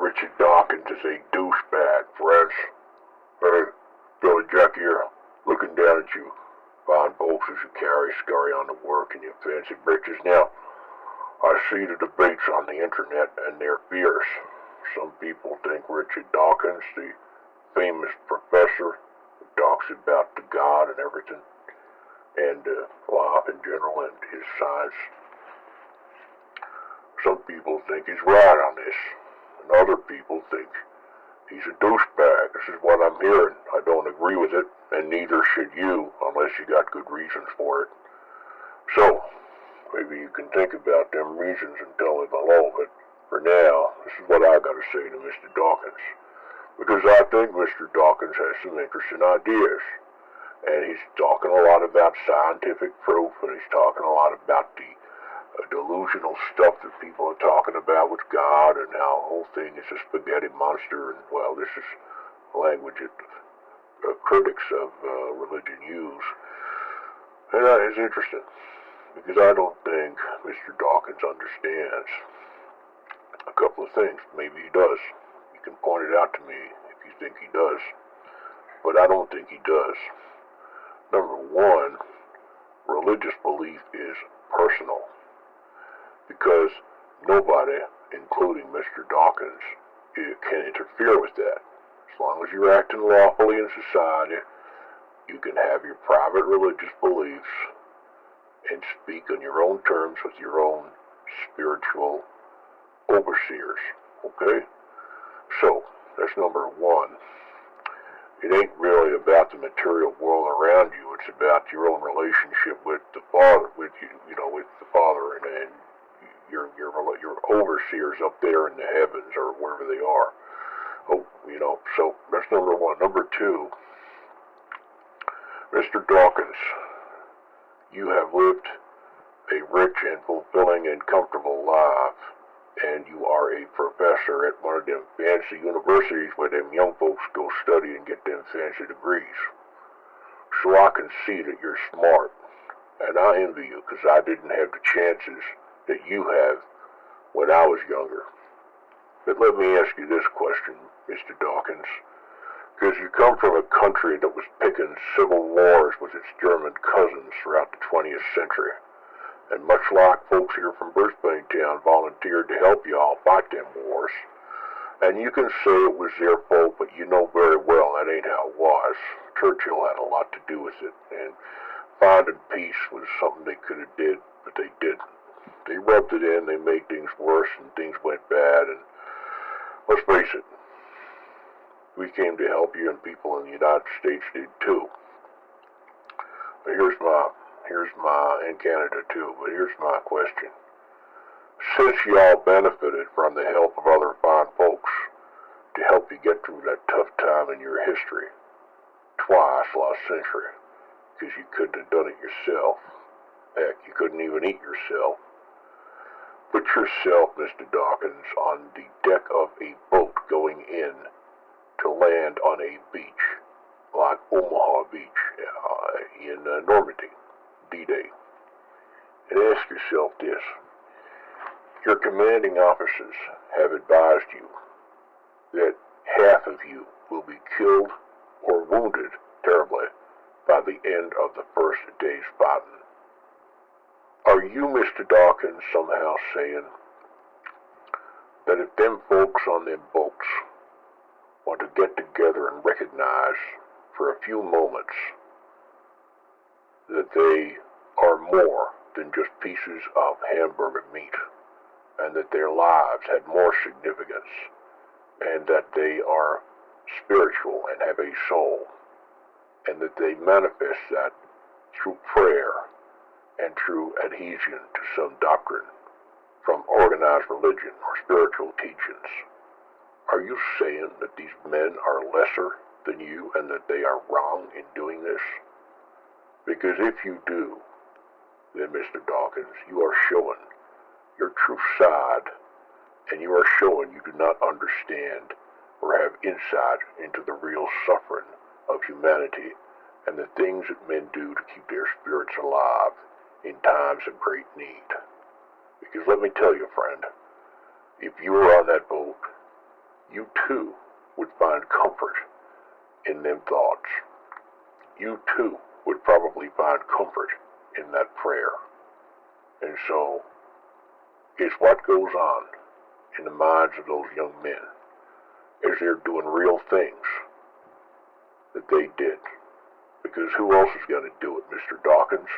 Richard Dawkins is a douchebag, friends. Hey, Billy Jack here, looking down at you fine folks as you scurry on to work in your fancy breeches. Now, I see the debates on the internet and they're fierce. Some people think Richard Dawkins, the famous professor who talks about the God and everything, and life in general and his science, some people think he's right on this, and other people think he's a douchebag. This is what I'm hearing. I don't agree with it, and neither should you, unless you got good reasons for it. So, maybe you can think about them reasons and tell me below, but for now, this is what I gotta say to Mr. Dawkins. Because I think Mr. Dawkins has some interesting ideas. And he's talking a lot about scientific proof, and he's talking a lot about the delusional stuff that people are talking about with God, and how the whole thing is a spaghetti monster, and, well, this is language that critics of religion use. And it's interesting, because I don't think Mr. Dawkins understands a couple of things. Maybe he does. You can point it out to me if you think he does. But I don't think he does. Number one, religious belief is personal. Because nobody, including Mr. Dawkins, can interfere with that. As long as you're acting lawfully in society, you can have your private religious beliefs and speak on your own terms with your own spiritual overseers. Okay? So, that's number one. It ain't really about the material world around you. It's about your own relationship with the Father, with the Father, and your overseers up there in the heavens or wherever they are. Oh, so that's number one. Number two, Mr. Dawkins, you have lived a rich and fulfilling and comfortable life, and you are a professor at one of them fancy universities where them young folks go study and get them fancy degrees. So I can see that you're smart, and I envy you because I didn't have the chances that you have when I was younger. But let me ask you this question, Mr. Dawkins, because you come from a country that was picking civil wars with its German cousins throughout the 20th century. And much like folks here from Brisbane Town volunteered to help y'all fight them wars. And you can say it was their fault, but you know very well that ain't how it was. Churchill had a lot to do with it, and finding peace was something they could have did, but they didn't. They rubbed it in, they made things worse, and things went bad, and let's face it, we came to help you, and people in the United States did too. But here's my, in Canada too, but here's my question. Since y'all benefited from the help of other fine folks to help you get through that tough time in your history, twice last century, because you couldn't have done it yourself. Heck, you couldn't even eat yourself. Put yourself, Mr. Dawkins, on the deck of a boat going in to land on a beach, like Omaha Beach in Normandy, D-Day, and ask yourself this. Your commanding officers have advised you that half of you will be killed or wounded terribly by the end of the first day's fighting. Are you, Mr. Dawkins, somehow saying that if them folks on them boats want to get together and recognize for a few moments that they are more than just pieces of hamburger meat, and that their lives had more significance, and that they are spiritual and have a soul, and that they manifest that through prayer and through adhesion to some doctrine from organized religion or spiritual teachings? Are you saying that these men are lesser than you and that they are wrong in doing this? Because if you do, then Mr. Dawkins, you are showing your true side and you are showing you do not understand or have insight into the real suffering of humanity and the things that men do to keep their spirits alive in times of great need. Because let me tell you, friend, if you were on that boat, you too would find comfort in them thoughts. You too would probably find comfort in that prayer. And so, it's what goes on in the minds of those young men as they're doing real things that they did. Because who else is going to do it, Mr. Dawkins?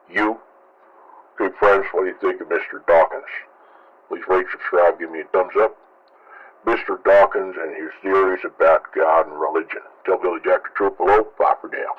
You? Good friends, what do you think of Mr. Dawkins? Please rate, subscribe, give me a thumbs up. Mr. Dawkins and his theories about God and religion. Tell Billy Jack the truth below. Bye for now.